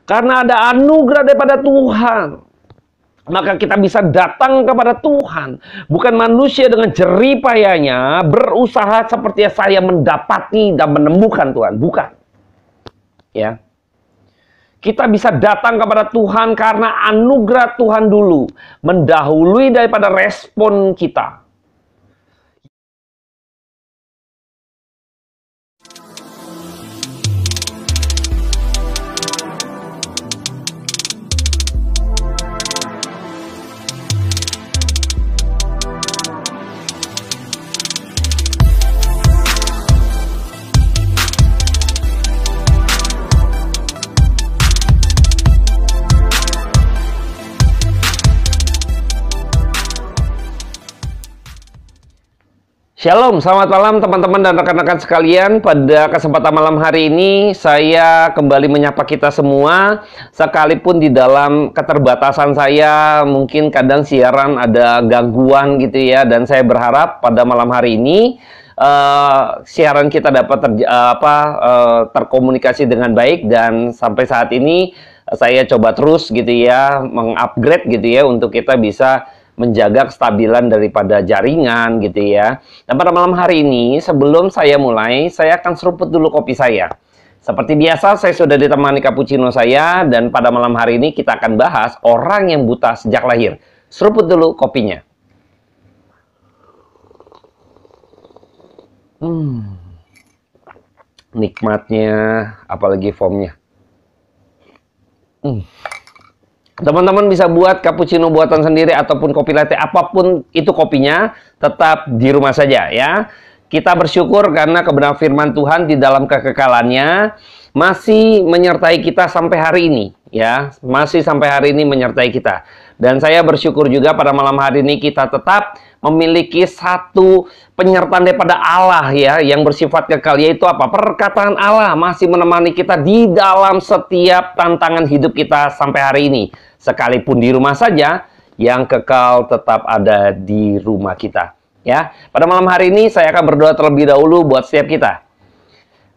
Karena ada anugerah daripada Tuhan, maka kita bisa datang kepada Tuhan. Bukan manusia dengan jerih payahnya berusaha seperti saya mendapati dan menemukan Tuhan. Bukan. Ya. Kita bisa datang kepada Tuhan karena anugerah Tuhan dulu mendahului daripada respon kita. Shalom, selamat malam teman-teman dan rekan-rekan sekalian. Pada kesempatan malam hari ini saya kembali menyapa kita semua. Sekalipun di dalam keterbatasan saya, mungkin kadang siaran ada gangguan gitu ya. Dan saya berharap pada malam hari ini siaran kita dapat terkomunikasi dengan baik. Dan sampai saat ini saya coba terus gitu ya, mengupgrade gitu ya, untuk kita bisa menjaga kestabilan daripada jaringan gitu ya. Dan pada malam hari ini, sebelum saya mulai, saya akan seruput dulu kopi saya. Seperti biasa, saya sudah ditemani cappuccino saya, dan pada malam hari ini kita akan bahas orang yang buta sejak lahir. Seruput dulu kopinya. Nikmatnya, apalagi foamnya. Teman-teman bisa buat cappuccino buatan sendiri ataupun kopi latte, apapun itu kopinya, tetap di rumah saja ya. Kita bersyukur karena kebenaran firman Tuhan di dalam kekekalannya masih menyertai kita sampai hari ini ya. Masih sampai hari ini menyertai kita. Dan saya bersyukur juga pada malam hari ini kita tetap memiliki satu penyertaan daripada Allah ya, yang bersifat kekal, yaitu apa? Perkataan Allah masih menemani kita di dalam setiap tantangan hidup kita sampai hari ini. Sekalipun di rumah saja, yang kekal tetap ada di rumah kita. Ya, pada malam hari ini saya akan berdoa terlebih dahulu buat setiap kita.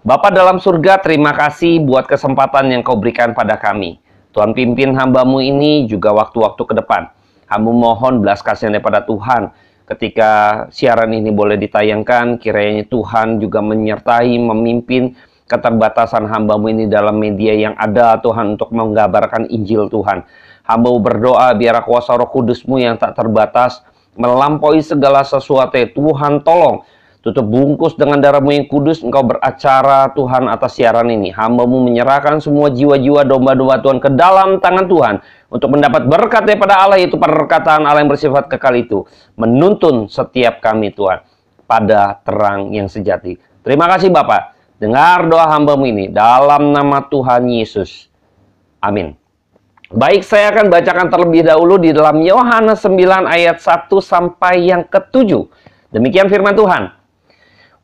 Bapa dalam surga, terima kasih buat kesempatan yang Kau berikan pada kami. Tuhan, pimpin hamba-Mu ini juga waktu-waktu ke depan. Hamba mohon belas kasihan daripada Tuhan. Ketika siaran ini boleh ditayangkan, kiranya Tuhan juga menyertai, memimpin keterbatasan hamba-Mu ini dalam media yang ada, Tuhan, untuk menggabarkan Injil Tuhan. Hamba berdoa biar kuasa Roh Kudus-Mu yang tak terbatas melampaui segala sesuatu. Tuhan, tolong tutup bungkus dengan darah-Mu yang kudus. Engkau beracara Tuhan atas siaran ini. Hamba-Mu menyerahkan semua jiwa-jiwa domba-domba Tuhan ke dalam tangan Tuhan untuk mendapat berkat daripada Allah, yaitu perkataan Allah yang bersifat kekal itu menuntun setiap kami Tuhan pada terang yang sejati. Terima kasih Bapak. Dengar doa hamba-Mu ini dalam nama Tuhan Yesus. Amin. Baik, saya akan bacakan terlebih dahulu di dalam Yohanes 9 ayat 1 sampai yang ke-7. Demikian firman Tuhan.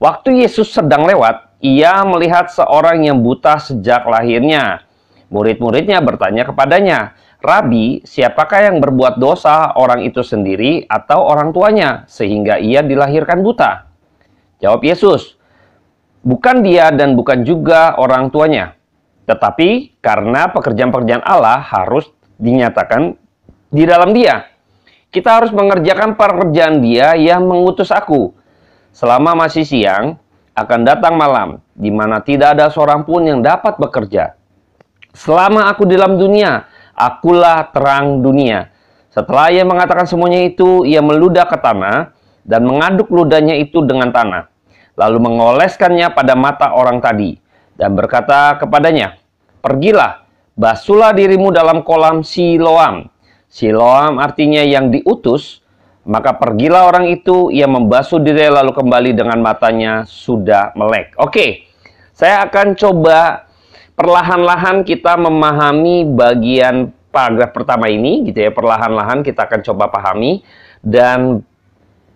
Waktu Yesus sedang lewat, ia melihat seorang yang buta sejak lahirnya. Murid-muridnya bertanya kepadanya, "Rabi, siapakah yang berbuat dosa, orang itu sendiri atau orang tuanya, sehingga ia dilahirkan buta?" Jawab Yesus, "Bukan dia dan bukan juga orang tuanya. Tetapi karena pekerjaan-pekerjaan Allah harus dinyatakan di dalam dia. Kita harus mengerjakan pekerjaan dia yang mengutus aku. Selama masih siang, akan datang malam, di mana tidak ada seorang pun yang dapat bekerja. Selama aku di dalam dunia, akulah terang dunia." Setelah ia mengatakan semuanya itu, ia meludah ke tanah dan mengaduk ludahnya itu dengan tanah. Lalu mengoleskannya pada mata orang tadi dan berkata kepadanya, "Pergilah, basuhlah dirimu dalam kolam Siloam." Siloam artinya yang diutus. Maka pergilah orang itu, ia membasuh diri lalu kembali dengan matanya sudah melek. Oke, saya akan coba perlahan-lahan kita memahami bagian paragraf pertama ini gitu ya. Perlahan-lahan kita akan coba pahami, dan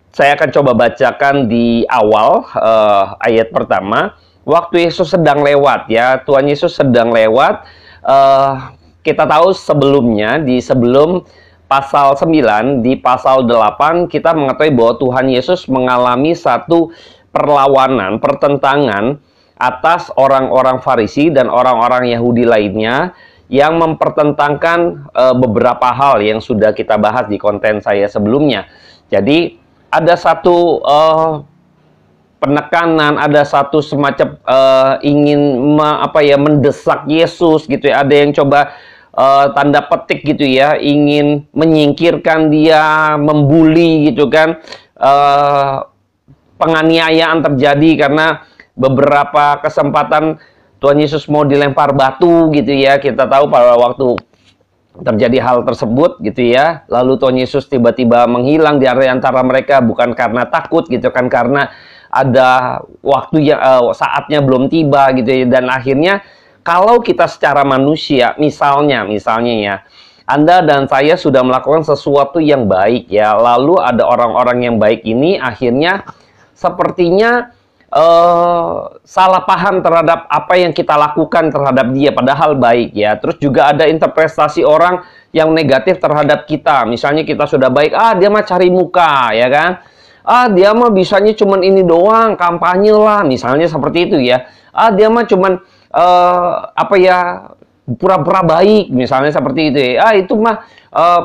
saya akan coba bacakan di awal ayat pertama. Waktu Yesus sedang lewat ya, Tuhan Yesus sedang lewat. Kita tahu sebelumnya, sebelum pasal 9, di pasal 8 kita mengetahui bahwa Tuhan Yesus mengalami satu perlawanan, pertentangan atas orang-orang Farisi dan orang-orang Yahudi lainnya yang mempertentangkan beberapa hal yang sudah kita bahas di konten saya sebelumnya. Jadi ada satu penekanan, ada satu semacam ingin mendesak Yesus gitu ya. Ada yang coba tanda petik gitu ya, ingin menyingkirkan dia, membuli gitu kan. Penganiayaan terjadi karena beberapa kesempatan Tuhan Yesus mau dilempar batu gitu ya. Kita tahu pada waktu terjadi hal tersebut gitu ya, lalu Tuhan Yesus tiba-tiba menghilang di antara mereka, bukan karena takut gitu kan, karena ada waktu yang saatnya belum tiba gitu ya. Dan akhirnya kalau kita secara manusia, misalnya ya, Anda dan saya sudah melakukan sesuatu yang baik ya, lalu ada orang-orang yang baik ini akhirnya sepertinya salah paham terhadap apa yang kita lakukan terhadap dia, padahal baik ya. Terus juga ada interpretasi orang yang negatif terhadap kita. Misalnya kita sudah baik, dia mah cari muka ya kan, dia mah bisanya cuman ini doang, kampanye lah, misalnya seperti itu ya. Dia mah cuman pura-pura baik, misalnya seperti itu ya. Itu mah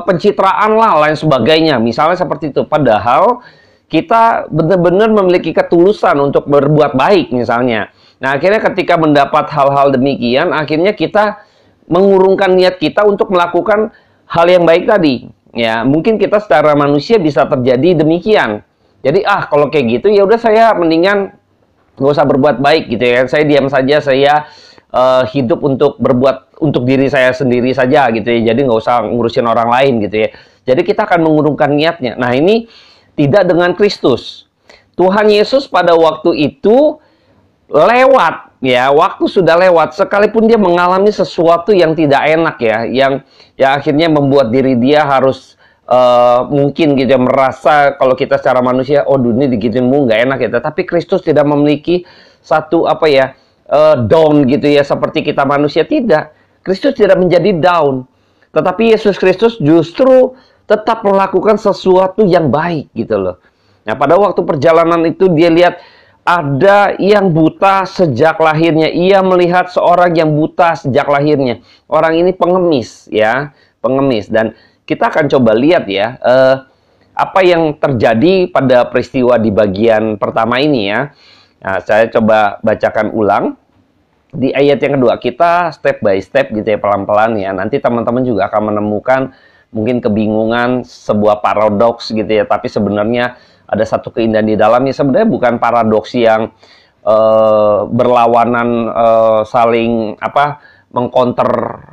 pencitraan lah, lain sebagainya, misalnya seperti itu. Padahal kita benar-benar memiliki ketulusan untuk berbuat baik misalnya. Nah, akhirnya ketika mendapat hal-hal demikian, akhirnya kita mengurungkan niat kita untuk melakukan hal yang baik tadi. Ya, mungkin kita secara manusia bisa terjadi demikian. Jadi, kalau kayak gitu ya udah, saya mendingan nggak usah berbuat baik gitu ya. Saya diam saja, saya hidup untuk berbuat untuk diri saya sendiri saja gitu ya. Jadi nggak usah ngurusin orang lain gitu ya. Jadi kita akan mengurungkan niatnya. Nah, ini tidak dengan Kristus. Tuhan Yesus pada waktu itu lewat ya, waktu sudah lewat, sekalipun dia mengalami sesuatu yang tidak enak ya, yang akhirnya membuat diri dia harus mungkin gitu ya, merasa kalau kita secara manusia, dunia digituin mulu nggak enak ya. Tapi Kristus tidak memiliki satu down gitu ya, seperti kita manusia. Tidak, Kristus tidak menjadi down, tetapi Yesus Kristus justru tetap melakukan sesuatu yang baik gitu loh. Nah, pada waktu perjalanan itu dia lihat ada yang buta sejak lahirnya. Ia melihat seorang yang buta sejak lahirnya. Orang ini pengemis ya, pengemis. Dan kita akan coba lihat ya, apa yang terjadi pada peristiwa di bagian pertama ini ya. Nah, saya coba bacakan ulang. Di ayat yang kedua, kita step by step gitu ya, pelan-pelan ya. Nanti teman-teman juga akan menemukan mungkin kebingungan, sebuah paradoks gitu ya, tapi sebenarnya ada satu keindahan di dalamnya. Sebenarnya bukan paradoks yang berlawanan, saling mengkonter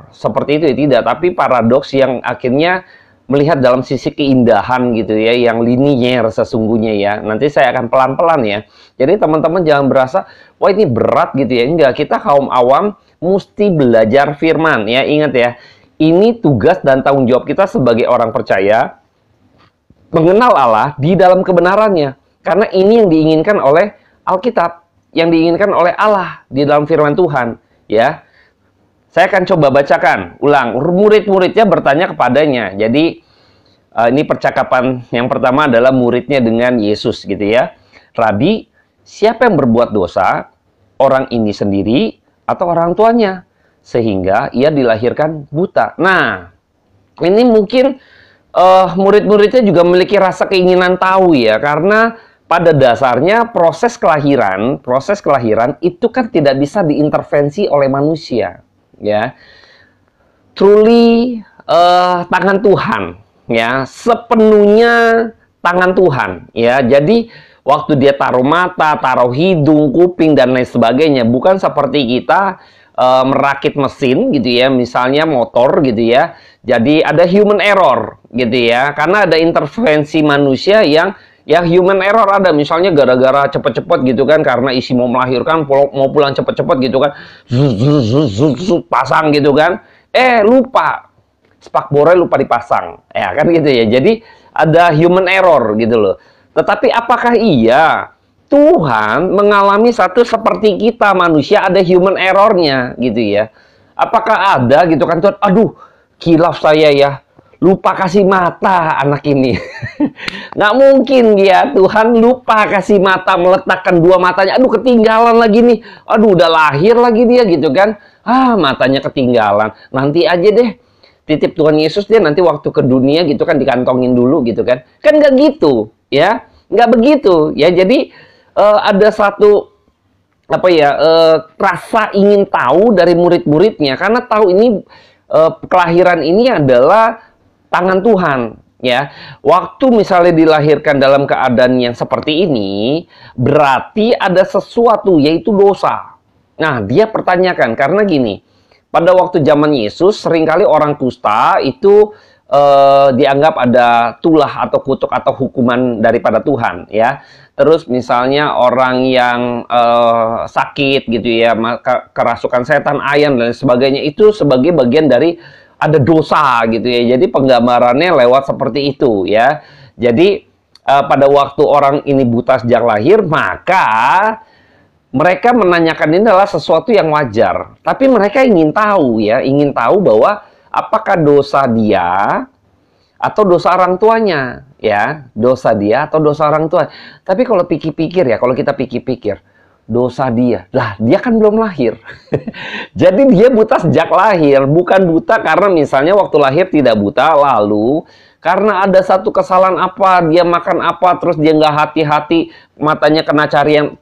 seperti itu ya, tidak, tapi paradoks yang akhirnya melihat dalam sisi keindahan gitu ya, yang linier sesungguhnya ya. Nanti saya akan pelan-pelan ya. Jadi teman-teman jangan berasa, wah ini berat gitu ya. Enggak, kita kaum awam mesti belajar firman ya. Ingat ya, ini tugas dan tanggung jawab kita sebagai orang percaya, mengenal Allah di dalam kebenarannya. Karena ini yang diinginkan oleh Alkitab, yang diinginkan oleh Allah di dalam firman Tuhan. Ya, saya akan coba bacakan ulang. Murid-muridnya bertanya kepadanya. Jadi ini percakapan yang pertama adalah muridnya dengan Yesus gitu ya. Rabi, siapa yang berbuat dosa? Orang ini sendiri atau orang tuanya? Sehingga ia dilahirkan buta. Nah, ini mungkin murid-muridnya juga memiliki rasa keinginan tahu ya, karena pada dasarnya proses kelahiran itu kan tidak bisa diintervensi oleh manusia, ya. Truly tangan Tuhan, ya, sepenuhnya tangan Tuhan, ya. Jadi waktu dia taruh mata, taruh hidung, kuping dan lain sebagainya, bukan seperti kita merakit mesin gitu ya, misalnya motor gitu ya. Jadi ada human error gitu ya, karena ada intervensi manusia yang human error ada, misalnya gara-gara cepet-cepet gitu kan, karena isi mau melahirkan, mau pulang cepet-cepet gitu kan, pasang gitu kan, lupa spakbornya lupa dipasang ya kan gitu ya. Jadi ada human error gitu loh. Tetapi apakah iya Tuhan mengalami satu seperti kita manusia, ada human errornya gitu ya? Apakah ada gitu kan Tuhan, aduh kilaf saya ya, lupa kasih mata anak ini. Nggak mungkin ya, Tuhan lupa kasih mata, meletakkan dua matanya, aduh ketinggalan lagi nih, aduh udah lahir lagi dia gitu kan, matanya ketinggalan, nanti aja deh, titip Tuhan Yesus dia nanti waktu ke dunia gitu kan, dikantongin dulu gitu kan. Kan nggak gitu, ya. Nggak begitu, ya. Jadi ada satu rasa ingin tahu dari murid-muridnya, karena tahu ini kelahiran ini adalah tangan Tuhan, ya. Waktu misalnya dilahirkan dalam keadaan yang seperti ini, berarti ada sesuatu, yaitu dosa. Nah, dia pertanyakan karena gini, pada waktu zaman Yesus seringkali orang kusta itu dianggap ada tulah atau kutuk atau hukuman daripada Tuhan, ya. Terus misalnya orang yang sakit gitu ya, kerasukan setan, ayan dan sebagainya, itu sebagai bagian dari ada dosa gitu ya. Jadi penggambarannya lewat seperti itu ya. Jadi pada waktu orang ini buta sejak lahir, maka mereka menanyakan ini adalah sesuatu yang wajar. Tapi mereka ingin tahu ya, ingin tahu bahwa apakah dosa dia atau dosa orang tuanya, ya, dosa dia atau dosa orang tua. Tapi kalau pikir-pikir ya, kalau kita pikir-pikir, dosa dia, lah dia kan belum lahir. Jadi dia buta sejak lahir, bukan buta karena misalnya waktu lahir tidak buta, lalu karena ada satu kesalahan apa, dia makan apa, terus dia nggak hati-hati, matanya kena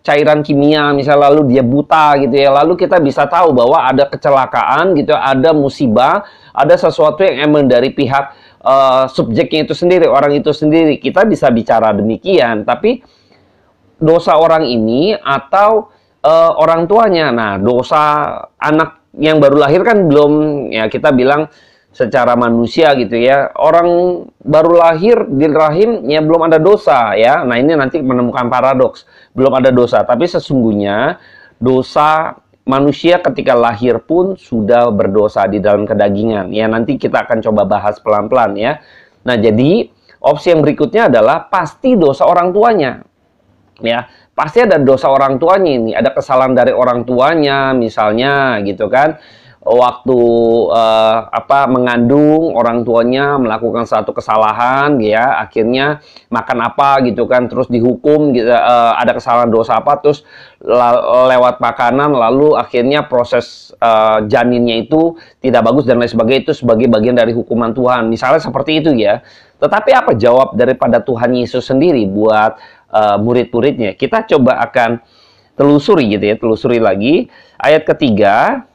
cairan kimia, misalnya lalu dia buta gitu ya. Lalu kita bisa tahu bahwa ada kecelakaan gitu, ada musibah, ada sesuatu yang emang dari pihak subjeknya itu sendiri, orang itu sendiri. Kita bisa bicara demikian, tapi dosa orang ini atau orang tuanya. Nah, dosa anak yang baru lahir kan belum, ya kita bilang secara manusia gitu ya. Orang baru lahir di rahim ya belum ada dosa ya. Nah, ini nanti menemukan paradoks. Belum ada dosa, tapi sesungguhnya dosa manusia ketika lahir pun sudah berdosa di dalam kedagingan. Ya, nanti kita akan coba bahas pelan-pelan ya. Nah, jadi opsi yang berikutnya adalah pasti dosa orang tuanya. Ya, pasti ada dosa orang tuanya ini, ada kesalahan dari orang tuanya misalnya gitu kan. Waktu mengandung, orang tuanya melakukan satu kesalahan ya, akhirnya makan apa gitu kan, terus dihukum gitu, ada kesalahan dosa apa, terus lewat makanan lalu akhirnya proses janinnya itu tidak bagus dan lain sebagainya, itu sebagai bagian dari hukuman Tuhan, misalnya seperti itu ya. Tetapi apa jawab daripada Tuhan Yesus sendiri buat murid-muridnya? Kita coba akan telusuri gitu ya, telusuri lagi ayat ketiga.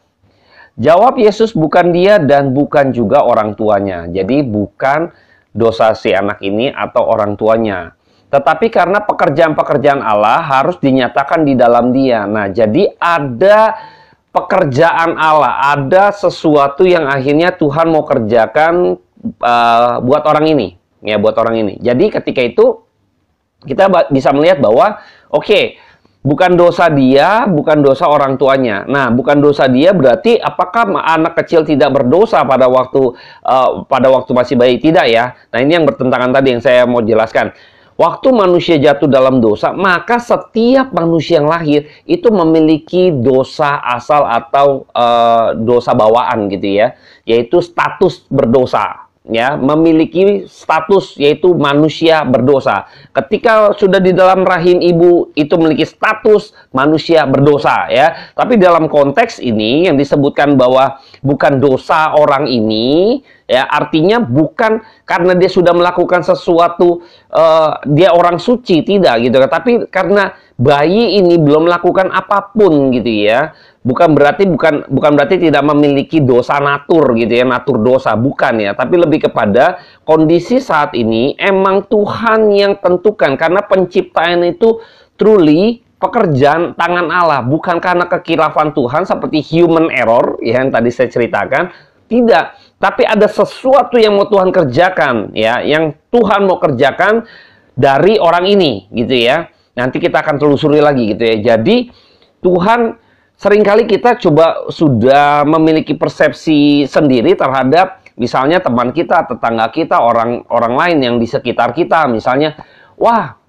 Jawab Yesus, bukan dia dan bukan juga orang tuanya. Jadi bukan dosa si anak ini atau orang tuanya. Tetapi karena pekerjaan-pekerjaan Allah harus dinyatakan di dalam dia. Nah, jadi ada pekerjaan Allah, ada sesuatu yang akhirnya Tuhan mau kerjakan buat orang ini. Ya, buat orang ini. Jadi ketika itu kita bisa melihat bahwa oke, bukan dosa dia, bukan dosa orang tuanya. Nah, bukan dosa dia berarti apakah anak kecil tidak berdosa pada waktu masih bayi? Tidak ya. Nah, ini yang bertentangan tadi yang saya mau jelaskan. Waktu manusia jatuh dalam dosa, maka setiap manusia yang lahir itu memiliki dosa asal atau dosa bawaan gitu ya, yaitu status berdosa. Ya, memiliki status yaitu manusia berdosa. Ketika sudah di dalam rahim ibu itu memiliki status manusia berdosa ya. Tapi dalam konteks ini yang disebutkan bahwa bukan dosa orang ini ya, artinya bukan karena dia sudah melakukan sesuatu dia orang suci, tidak gitu. Tapi karena bayi ini belum melakukan apapun gitu ya. Bukan berarti tidak memiliki dosa natur gitu ya, natur dosa, bukan ya, tapi lebih kepada kondisi saat ini emang Tuhan yang tentukan, karena penciptaan itu truly pekerjaan tangan Allah, bukan karena kekilafan Tuhan seperti human error ya yang tadi saya ceritakan, tidak, tapi ada sesuatu yang mau Tuhan kerjakan ya, yang Tuhan mau kerjakan dari orang ini gitu ya. Nanti kita akan telusuri lagi gitu ya. Jadi Tuhan, seringkali kita coba sudah memiliki persepsi sendiri terhadap misalnya teman kita, tetangga kita, orang lain yang di sekitar kita. Misalnya, wah,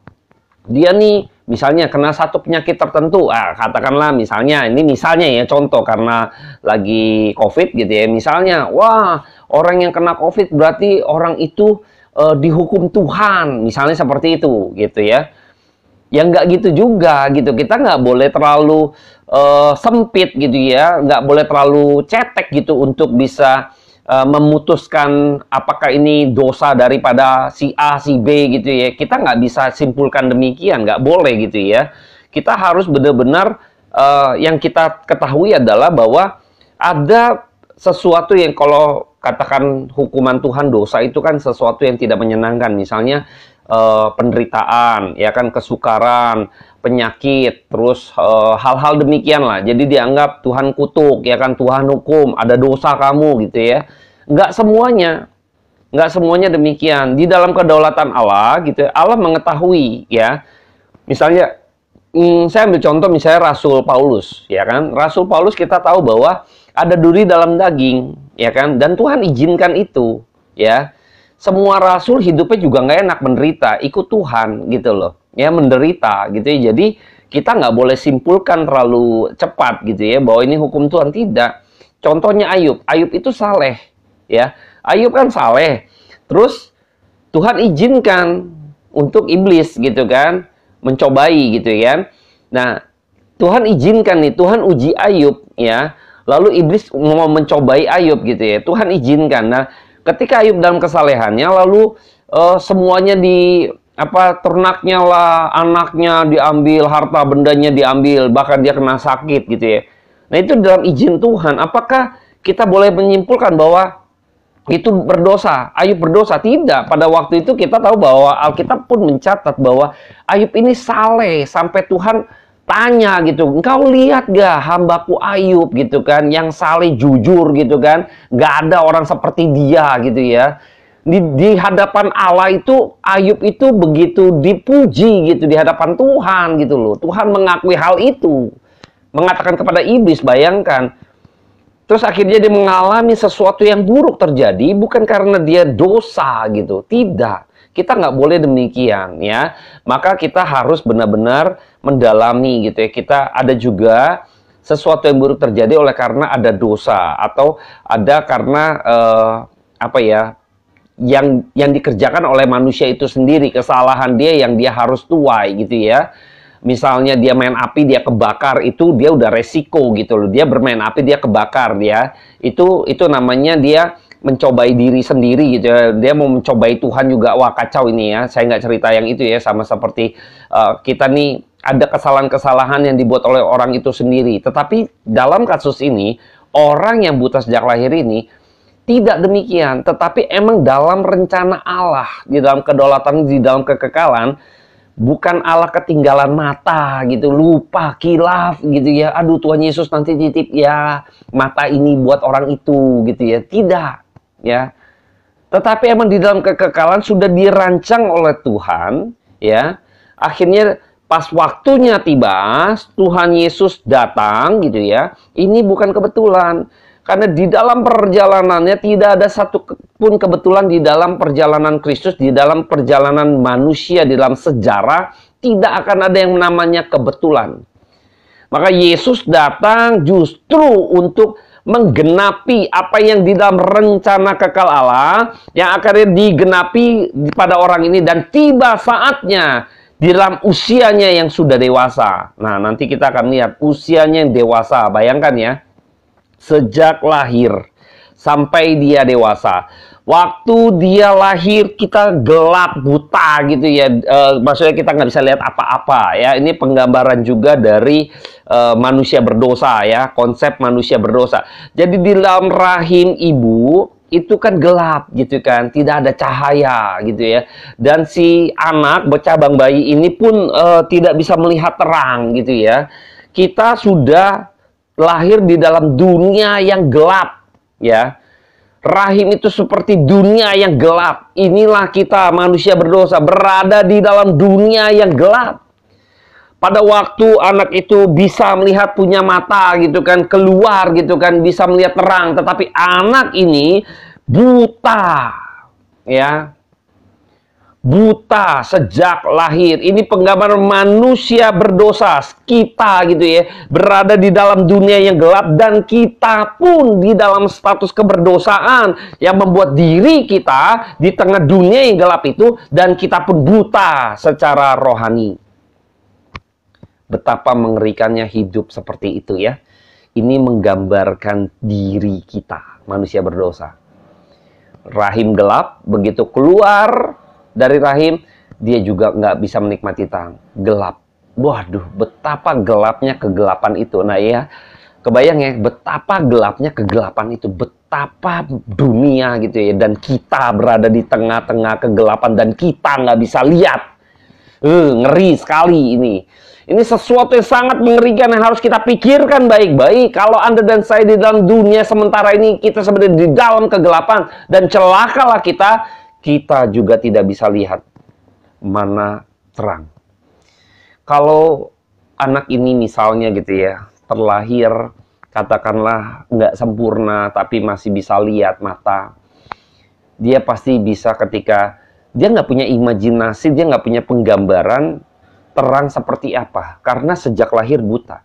dia nih misalnya kena satu penyakit tertentu. Katakanlah misalnya, ini misalnya ya contoh karena lagi COVID gitu ya. Misalnya, wah, orang yang kena COVID berarti orang itu dihukum Tuhan. Misalnya seperti itu gitu ya. Ya nggak gitu juga gitu. Kita nggak boleh terlalu sempit gitu ya, nggak boleh terlalu cetek gitu untuk bisa memutuskan apakah ini dosa daripada si A, si B gitu ya. Kita nggak bisa simpulkan demikian, nggak boleh gitu ya. Kita harus benar-benar yang kita ketahui adalah bahwa ada sesuatu yang kalau katakan hukuman Tuhan dosa itu kan sesuatu yang tidak menyenangkan. Misalnya penderitaan, ya kan, kesukaran, penyakit, terus hal-hal demikian lah. Jadi dianggap Tuhan kutuk, ya kan, Tuhan hukum, ada dosa kamu gitu ya. Nggak semuanya demikian. Di dalam kedaulatan Allah gitu, Allah mengetahui ya. Misalnya, saya ambil contoh misalnya Rasul Paulus, ya kan. Rasul Paulus kita tahu bahwa ada duri dalam daging, ya kan, dan Tuhan izinkan itu, ya. Semua rasul hidupnya juga nggak enak, menderita, ikut Tuhan gitu loh, ya, menderita gitu ya. Jadi kita nggak boleh simpulkan terlalu cepat gitu ya bahwa ini hukum Tuhan, tidak. Contohnya Ayub itu saleh, ya. Ayub kan saleh, terus Tuhan izinkan untuk iblis gitu kan mencobai gitu kan. Nah, Tuhan izinkan nih, Tuhan uji Ayub ya. Lalu iblis mau mencobai Ayub gitu ya. Tuhan izinkan. Nah, ketika Ayub dalam kesalehannya, lalu semuanya ternaknya lah, anaknya diambil, harta bendanya diambil, bahkan dia kena sakit gitu ya. Nah, itu dalam izin Tuhan. Apakah kita boleh menyimpulkan bahwa itu berdosa, Ayub berdosa? Tidak. Pada waktu itu kita tahu bahwa Alkitab pun mencatat bahwa Ayub ini saleh sampai Tuhan tanya gitu, engkau lihat gak hambaku Ayub gitu kan, yang saleh jujur gitu kan, gak ada orang seperti dia gitu ya. Di hadapan Allah itu Ayub itu begitu dipuji gitu di hadapan Tuhan gitu loh. Tuhan mengakui hal itu, mengatakan kepada iblis, bayangkan. Terus akhirnya dia mengalami sesuatu yang buruk terjadi, bukan karena dia dosa gitu, tidak. Kita nggak boleh demikian ya. Maka kita harus benar-benar mendalami gitu ya. Kita ada juga sesuatu yang buruk terjadi oleh karena ada dosa, atau ada karena yang dikerjakan oleh manusia itu sendiri, kesalahan dia yang dia harus tuai gitu ya. Misalnya dia main api, dia kebakar, itu dia udah resiko gitu loh. Dia bermain api, dia kebakar, dia itu namanya dia mencobai diri sendiri gitu ya. Dia mau mencobai Tuhan juga. Wah, kacau ini ya. Saya nggak cerita yang itu ya, sama seperti kita nih, ada kesalahan-kesalahan yang dibuat oleh orang itu sendiri. Tetapi dalam kasus ini, orang yang buta sejak lahir ini tidak demikian, tetapi emang dalam rencana Allah, di dalam kedaulatan, di dalam kekekalan. Bukan Allah ketinggalan mata gitu, lupa, kilaf gitu ya. Aduh, Tuhan Yesus nanti titip ya mata ini buat orang itu gitu ya. Tidak ya. Tetapi emang di dalam kekekalan sudah dirancang oleh Tuhan ya. Akhirnya pas waktunya tiba, Tuhan Yesus datang gitu ya. Ini bukan kebetulan. Karena di dalam perjalanannya tidak ada satu pun kebetulan. Di dalam perjalanan Kristus, di dalam perjalanan manusia, di dalam sejarah, tidak akan ada yang namanya kebetulan. Maka Yesus datang justru untuk menggenapi apa yang di dalam rencana kekal Allah, yang akhirnya digenapi pada orang ini, dan tiba saatnya di dalam usianya yang sudah dewasa. Nah, nanti kita akan lihat usianya yang dewasa. Bayangkan ya, sejak lahir sampai dia dewasa. Waktu dia lahir kita gelap, buta gitu ya. Maksudnya kita nggak bisa lihat apa-apa ya. Ini penggambaran juga dari manusia berdosa ya. Konsep manusia berdosa. Jadi di dalam rahim ibu itu kan gelap gitu kan. Tidak ada cahaya gitu ya. Dan si anak, cabang bayi ini pun tidak bisa melihat terang gitu ya. Kita sudah lahir di dalam dunia yang gelap ya. Rahim itu seperti dunia yang gelap. Inilah kita manusia berdosa, berada di dalam dunia yang gelap. Pada waktu anak itu bisa melihat, punya mata gitu kan, keluar gitu kan, bisa melihat terang, tetapi anak ini buta ya. Buta sejak lahir. Ini penggambaran manusia berdosa, kita gitu ya, berada di dalam dunia yang gelap, dan kita pun di dalam status keberdosaan yang membuat diri kita di tengah dunia yang gelap itu, dan kita pun buta secara rohani. Betapa mengerikannya hidup seperti itu ya. Ini menggambarkan diri kita, manusia berdosa. Rahim gelap, begitu keluar dari rahim, dia juga nggak bisa menikmati tang. Gelap. Waduh, betapa gelapnya kegelapan itu. Nah ya, kebayang ya, betapa gelapnya kegelapan itu. Betapa dunia gitu ya. Dan kita berada di tengah-tengah kegelapan dan kita nggak bisa lihat. Ngeri sekali ini. Ini sesuatu yang sangat mengerikan yang harus kita pikirkan baik-baik. Kalau Anda dan saya di dalam dunia sementara ini, kita sebenarnya di dalam kegelapan. Dan celakalah kita juga tidak bisa lihat mana terang. Kalau anak ini misalnya gitu ya, terlahir katakanlah nggak sempurna, tapi masih bisa lihat mata. Dia pasti bisa ketika dia nggak punya imajinasi, dia nggak punya penggambaran terang seperti apa, karena sejak lahir buta,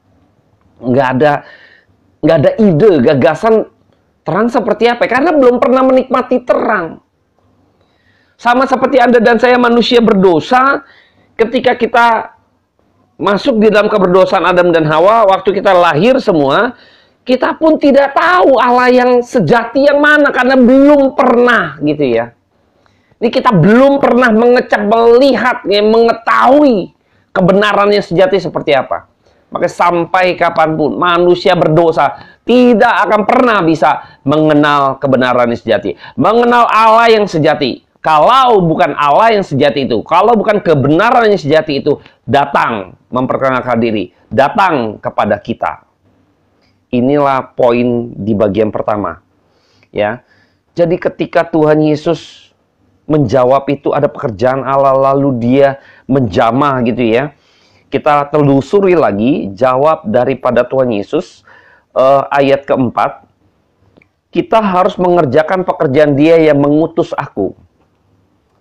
nggak ada ide, gagasan terang seperti apa, karena belum pernah menikmati terang. Sama seperti Anda dan saya manusia berdosa, ketika kita masuk di dalam keberdosaan Adam dan Hawa, waktu kita lahir semua, kita pun tidak tahu Allah yang sejati yang mana, karena belum pernah gitu ya. Ini kita belum pernah mengecap, melihat, mengetahui kebenarannya sejati seperti apa. Maka sampai kapanpun manusia berdosa tidak akan pernah bisa mengenal kebenaran yang sejati. Mengenal Allah yang sejati. Kalau bukan Allah yang sejati itu, kalau bukan kebenaran yang sejati itu datang memperkenalkan diri, datang kepada kita. Inilah poin di bagian pertama. Ya. Jadi ketika Tuhan Yesus menjawab itu, ada pekerjaan Allah, lalu dia menjamah gitu ya. Kita telusuri lagi jawab daripada Tuhan Yesus, ayat keempat. Kita harus mengerjakan pekerjaan dia yang mengutus aku.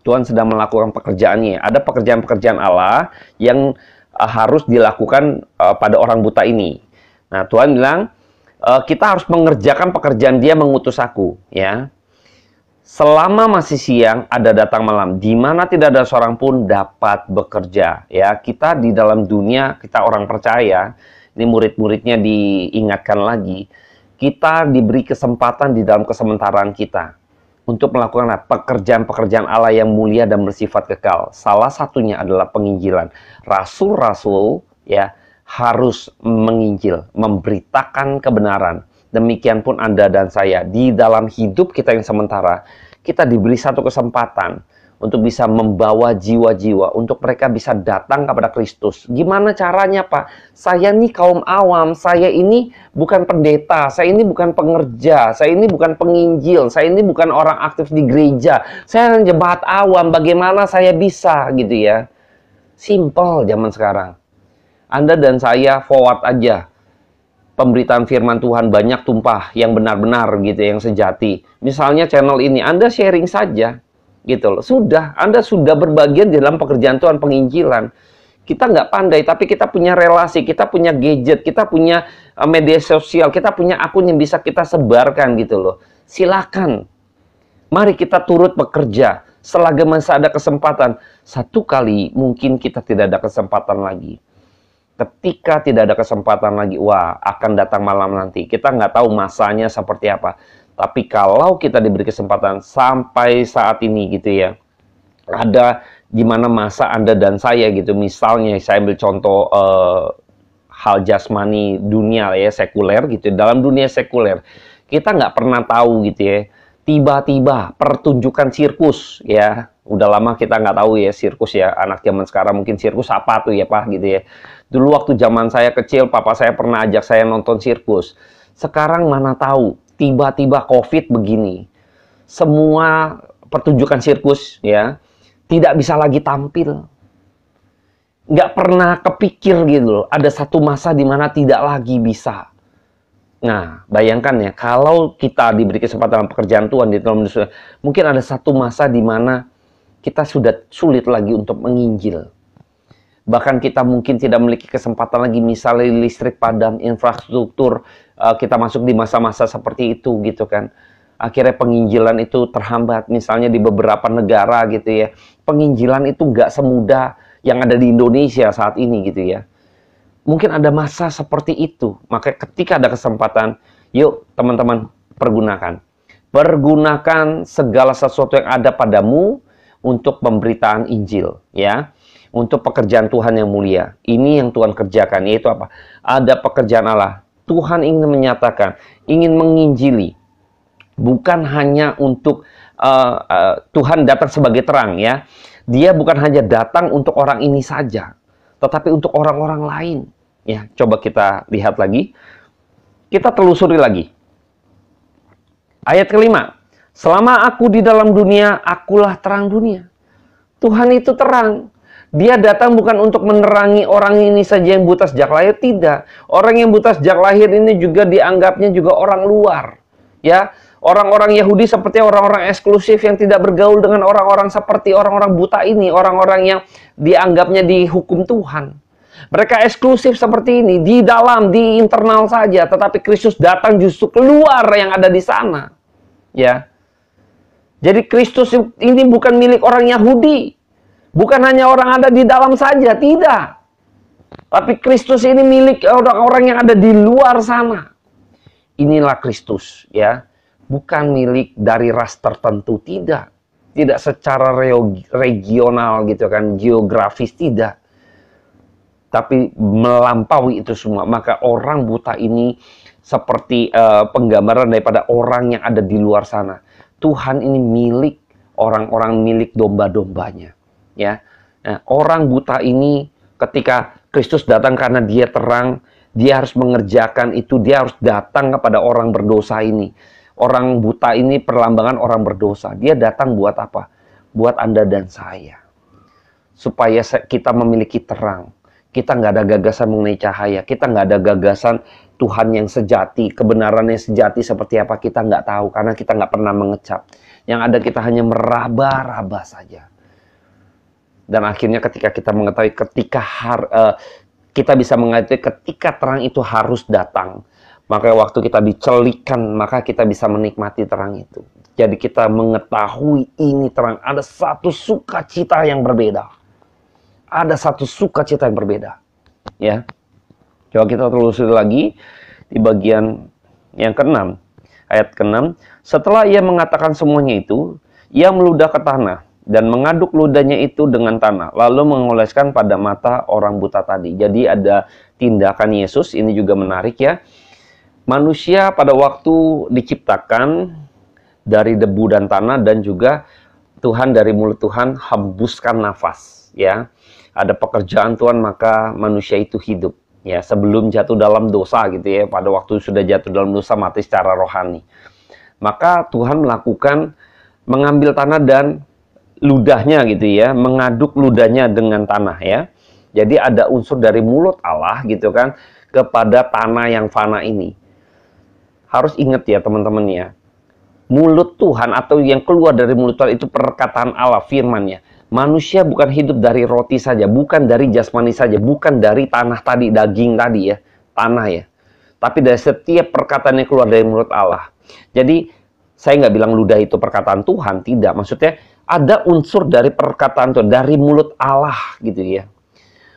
Tuhan sedang melakukan pekerjaannya. Ada pekerjaan-pekerjaan Allah yang harus dilakukan pada orang buta ini. Nah, Tuhan bilang, kita harus mengerjakan pekerjaan dia mengutus aku. Ya. Selama masih siang, ada datang malam, di mana tidak ada seorang pun dapat bekerja. Ya, kita di dalam dunia, kita orang percaya, ini murid-muridnya diingatkan lagi, kita diberi kesempatan di dalam kesementaraan kita untuk melakukan pekerjaan-pekerjaan Allah yang mulia dan bersifat kekal. Salah satunya adalah penginjilan. Rasul-rasul ya harus menginjil, memberitakan kebenaran. Demikian pun Anda dan saya, di dalam hidup kita yang sementara, kita diberi satu kesempatan untuk bisa membawa jiwa-jiwa, untuk mereka bisa datang kepada Kristus. Gimana caranya, Pak? Saya ini kaum awam, saya ini bukan pendeta, saya ini bukan pengerja, saya ini bukan penginjil, saya ini bukan orang aktif di gereja, saya jemaat awam, bagaimana saya bisa gitu ya? Simple zaman sekarang. Anda dan saya forward aja pemberitaan firman Tuhan banyak tumpah yang benar-benar gitu, yang sejati. Misalnya channel ini, Anda sharing saja gitu loh. Sudah, Anda sudah berbagian di dalam pekerjaan Tuhan penginjilan. Kita nggak pandai, tapi kita punya relasi, kita punya gadget, kita punya media sosial, kita punya akun yang bisa kita sebarkan gitu loh. Silakan. Mari kita turut bekerja selagi masih ada kesempatan. Satu kali mungkin kita tidak ada kesempatan lagi. Ketika tidak ada kesempatan lagi, wah akan datang malam nanti. Kita nggak tahu masanya seperti apa. Tapi kalau kita diberi kesempatan sampai saat ini gitu ya, ada di mana masa Anda dan saya gitu. Misalnya saya ambil contoh hal jasmani dunia ya, sekuler gitu. Dalam dunia sekuler kita nggak pernah tahu gitu ya. Tiba-tiba pertunjukan sirkus ya. Udah lama kita nggak tahu ya sirkus ya. Anak zaman sekarang mungkin sirkus apa tuh ya Pak gitu ya. Dulu waktu zaman saya kecil, papa saya pernah ajak saya nonton sirkus. Sekarang mana tahu, tiba-tiba COVID begini. Semua pertunjukan sirkus ya tidak bisa lagi tampil. Nggak pernah kepikir gitu loh. Ada satu masa di mana tidak lagi bisa. Nah, bayangkan ya, kalau kita diberi kesempatan dalam pekerjaan Tuhan di dalam dunia, mungkin ada satu masa di mana kita sudah sulit lagi untuk menginjil. Bahkan kita mungkin tidak memiliki kesempatan lagi, misalnya listrik padam, infrastruktur, kita masuk di masa-masa seperti itu gitu kan. Akhirnya penginjilan itu terhambat, misalnya di beberapa negara gitu ya. Penginjilan itu nggak semudah yang ada di Indonesia saat ini gitu ya. mungkin ada masa seperti itu. Maka ketika ada kesempatan, yuk teman-teman pergunakan. Pergunakan segala sesuatu yang ada padamu untuk pemberitaan Injil, ya. Untuk pekerjaan Tuhan yang mulia. Ini yang Tuhan kerjakan, yaitu apa? Ada pekerjaan Allah. Tuhan ingin menyatakan, ingin menginjili. Bukan hanya untuk Tuhan datang sebagai terang, ya. Dia bukan hanya datang untuk orang ini saja, tetapi untuk orang-orang lain. Ya, coba kita lihat lagi. Kita telusuri lagi. Ayat kelima. Selama aku di dalam dunia, akulah terang dunia. Tuhan itu terang. Dia datang bukan untuk menerangi orang ini saja yang buta sejak lahir, tidak. Orang yang buta sejak lahir ini juga dianggapnya juga orang luar. Ya, orang-orang Yahudi seperti orang-orang eksklusif yang tidak bergaul dengan orang-orang seperti orang-orang buta ini, orang-orang yang dianggapnya dihukum Tuhan. Mereka eksklusif seperti ini, di dalam, di internal saja, tetapi Kristus datang justru keluar yang ada di sana. Ya. Jadi Kristus ini bukan milik orang Yahudi. Bukan hanya orang ada di dalam saja, tidak. Tapi Kristus ini milik orang-orang yang ada di luar sana. Inilah Kristus, ya. Bukan milik dari ras tertentu, tidak. Tidak secara regional gitu kan, geografis, tidak. Tapi melampaui itu semua. Maka orang buta ini seperti penggambaran daripada orang yang ada di luar sana. Tuhan ini milik orang-orang, milik domba-dombanya. Ya, nah, orang buta ini ketika Kristus datang karena dia terang, dia harus mengerjakan itu, dia harus datang kepada orang berdosa ini. Orang buta ini perlambangan orang berdosa. Dia datang buat apa? Buat Anda dan saya. Supaya kita memiliki terang. Kita nggak ada gagasan mengenai cahaya. Kita nggak ada gagasan Tuhan yang sejati, kebenaran yang sejati seperti apa, kita nggak tahu. Karena kita nggak pernah mengecap. Yang ada kita hanya meraba-raba saja. Dan akhirnya ketika kita mengetahui, kita bisa mengetahui ketika terang itu harus datang. Maka waktu kita dicelikan, maka kita bisa menikmati terang itu. Jadi kita mengetahui ini terang. Ada satu sukacita yang berbeda. Ada satu sukacita yang berbeda. Ya. Coba kita telusuri lagi di bagian yang ke-6. Ayat ke-6. Setelah ia mengatakan semuanya itu, ia meludah ke tanah dan mengaduk ludahnya itu dengan tanah, lalu mengoleskan pada mata orang buta tadi. Jadi ada tindakan Yesus, ini juga menarik ya. Manusia pada waktu diciptakan dari debu dan tanah, dan juga Tuhan dari mulut Tuhan hembuskan nafas. Ya, ada pekerjaan Tuhan, maka manusia itu hidup. Ya, sebelum jatuh dalam dosa gitu ya, pada waktu sudah jatuh dalam dosa mati secara rohani. Maka Tuhan mengambil tanah dan ludahnya gitu ya, mengaduk ludahnya dengan tanah ya. Jadi ada unsur dari mulut Allah gitu kan kepada tanah yang fana ini. Harus ingat ya teman-teman ya. Mulut Tuhan atau yang keluar dari mulut Tuhan itu perkataan Allah, firman-Nya. Manusia bukan hidup dari roti saja, bukan dari jasmani saja, bukan dari tanah tadi, daging tadi ya, tanah ya. Tapi dari setiap perkataan yang keluar dari mulut Allah. Jadi saya nggak bilang ludah itu perkataan Tuhan, tidak. Maksudnya ada unsur dari perkataan Tuhan, dari mulut Allah gitu ya.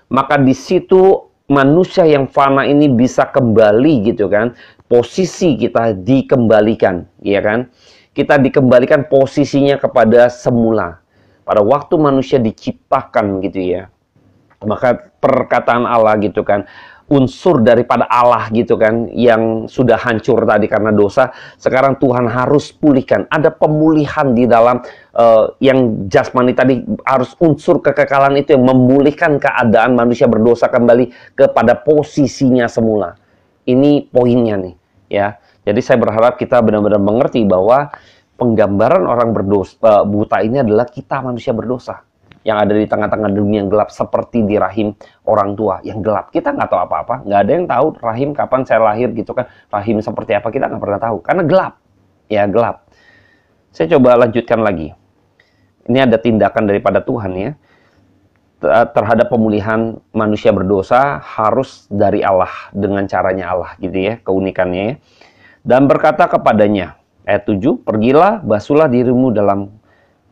Maka di situ manusia yang fana ini bisa kembali gitu kan. Posisi kita dikembalikan, ya kan? Kita dikembalikan posisinya kepada semula. Pada waktu manusia diciptakan gitu ya. Maka perkataan Allah gitu kan, unsur daripada Allah gitu kan, yang sudah hancur tadi karena dosa, sekarang Tuhan harus pulihkan. Ada pemulihan di dalam yang jasmani tadi, harus unsur kekekalan itu yang memulihkan keadaan manusia berdosa kembali kepada posisinya semula. Ini poinnya nih ya. Jadi saya berharap kita benar-benar mengerti bahwa penggambaran orang buta ini adalah kita manusia berdosa yang ada di tengah-tengah dunia yang gelap, seperti di rahim orang tua yang gelap. Kita nggak tahu apa-apa, nggak ada yang tahu rahim kapan saya lahir gitu kan, rahim seperti apa kita nggak pernah tahu karena gelap, ya gelap. Saya coba lanjutkan lagi. Ini ada tindakan daripada Tuhan ya terhadap pemulihan manusia berdosa, harus dari Allah dengan caranya Allah gitu ya, keunikannya ya. Dan berkata kepadanya, ayat 7, pergilah, basuhlah dirimu dalam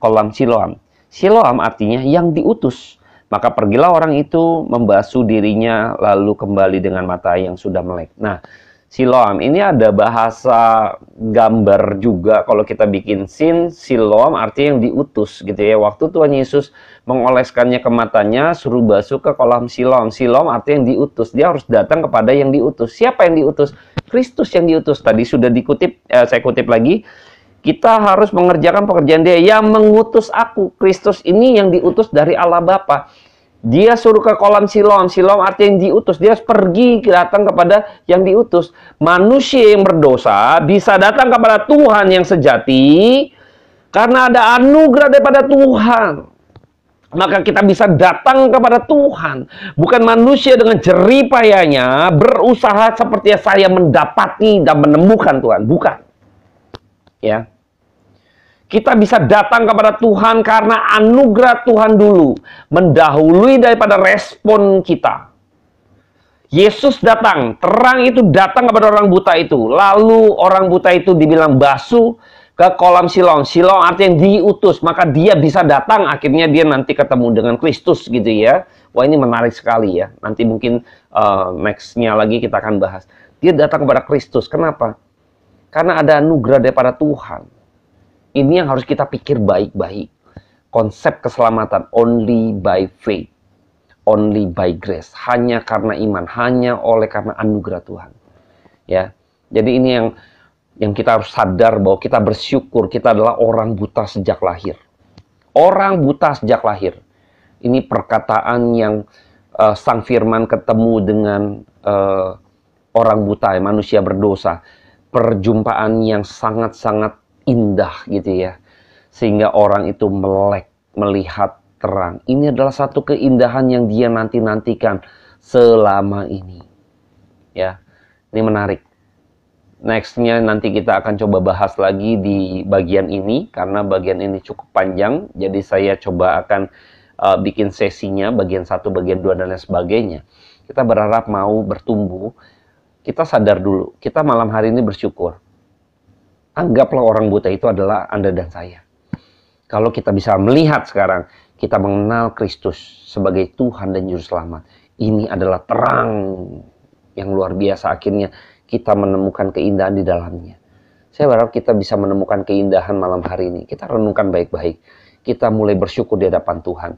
kolam Siloam. Siloam artinya yang diutus. Maka pergilah orang itu membasuh dirinya lalu kembali dengan mata yang sudah melek. Nah, Siloam ini ada bahasa gambar juga kalau kita bikin sin, Siloam artinya yang diutus gitu ya. Waktu Tuhan Yesus mengoleskannya ke matanya, suruh basuh ke kolam Siloam. Siloam artinya yang diutus. Dia harus datang kepada yang diutus. Siapa yang diutus? Kristus yang diutus. Tadi sudah dikutip, saya kutip lagi. Kita harus mengerjakan pekerjaan Dia yang mengutus aku. Kristus ini yang diutus dari Allah Bapa. Dia suruh ke kolam Siloam. Siloam artinya yang diutus. Dia pergi datang kepada yang diutus. Manusia yang berdosa bisa datang kepada Tuhan yang sejati karena ada anugerah daripada Tuhan. Maka kita bisa datang kepada Tuhan. Bukan manusia dengan jerih payahnya berusaha seperti saya mendapati dan menemukan Tuhan. Bukan. Ya. Kita bisa datang kepada Tuhan karena anugerah Tuhan dulu mendahului daripada respon kita. Yesus datang, terang itu datang kepada orang buta itu. Lalu orang buta itu dibilang basuh ke kolam Siloam. Siloam artinya diutus, maka dia bisa datang. Akhirnya dia nanti ketemu dengan Kristus gitu ya. Wah, ini menarik sekali ya. Nanti mungkin next-nya lagi kita akan bahas. Dia datang kepada Kristus. Kenapa? Karena ada anugerah daripada Tuhan. Ini yang harus kita pikir baik-baik. Konsep keselamatan only by faith, only by grace, hanya karena iman, hanya oleh karena anugerah Tuhan. Ya, jadi ini yang kita harus sadar bahwa kita bersyukur kita adalah orang buta sejak lahir. Orang buta sejak lahir. Ini perkataan yang Sang Firman ketemu dengan orang buta, manusia berdosa. Perjumpaan yang sangat-sangat indah gitu ya, sehingga orang itu melek melihat terang. Ini adalah satu keindahan yang dia nanti-nantikan selama ini ya. Ini menarik. Next-nya nanti kita akan coba bahas lagi di bagian ini karena bagian ini cukup panjang, jadi saya coba akan bikin sesinya bagian 1, bagian 2 dan lain sebagainya. Kita berharap mau bertumbuh. Kita sadar dulu, kita malam hari ini bersyukur. Anggaplah orang buta itu adalah Anda dan saya. Kalau kita bisa melihat sekarang, kita mengenal Kristus sebagai Tuhan dan Juru Selamat. Ini adalah terang yang luar biasa. Akhirnya kita menemukan keindahan di dalamnya. Saya berharap kita bisa menemukan keindahan malam hari ini. Kita renungkan baik-baik. Kita mulai bersyukur di hadapan Tuhan.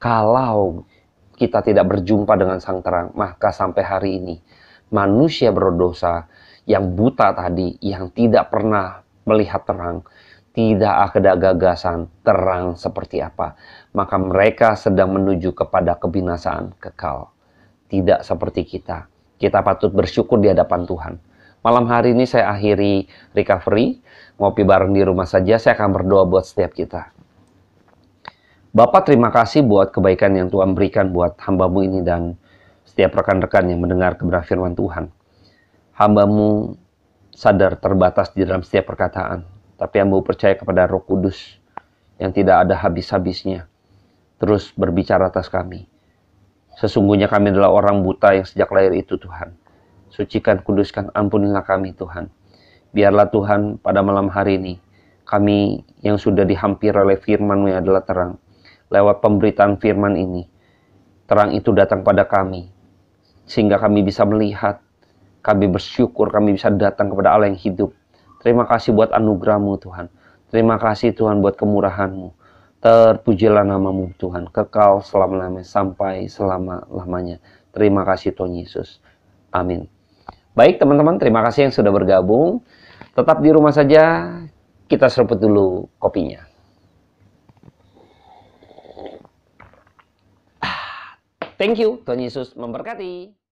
Kalau kita tidak berjumpa dengan Sang Terang, maka sampai hari ini, manusia berdosa yang buta tadi, yang tidak pernah melihat terang, tidak ada gagasan terang seperti apa, maka mereka sedang menuju kepada kebinasaan kekal. Tidak seperti kita. Kita patut bersyukur di hadapan Tuhan. Malam hari ini saya akhiri recovery, ngopi bareng di rumah saja. Saya akan berdoa buat setiap kita. Bapak, terima kasih buat kebaikan yang Tuhan berikan buat hamba-Mu ini dan setiap rekan-rekan yang mendengar kebenaran firman Tuhan. Hamba-Mu sadar terbatas di dalam setiap perkataan, tapi hamba percaya kepada Roh Kudus yang tidak ada habis-habisnya terus berbicara atas kami. Sesungguhnya kami adalah orang buta yang sejak lahir itu, Tuhan. Sucikan, kuduskan, ampunilah kami, Tuhan. Biarlah Tuhan pada malam hari ini kami yang sudah dihampiri oleh firman-Mu yang adalah terang, lewat pemberitaan firman ini, terang itu datang pada kami sehingga kami bisa melihat. Kami bersyukur kami bisa datang kepada Allah yang hidup. Terima kasih buat anugerah-Mu, Tuhan. Terima kasih Tuhan buat kemurahan-Mu. Terpujilah nama-Mu, Tuhan. Kekal selama-lamanya sampai selama-lamanya. Terima kasih Tuhan Yesus. Amin. Baik teman-teman, terima kasih yang sudah bergabung. Tetap di rumah saja. Kita seruput dulu kopinya. Thank you. Tuhan Yesus memberkati.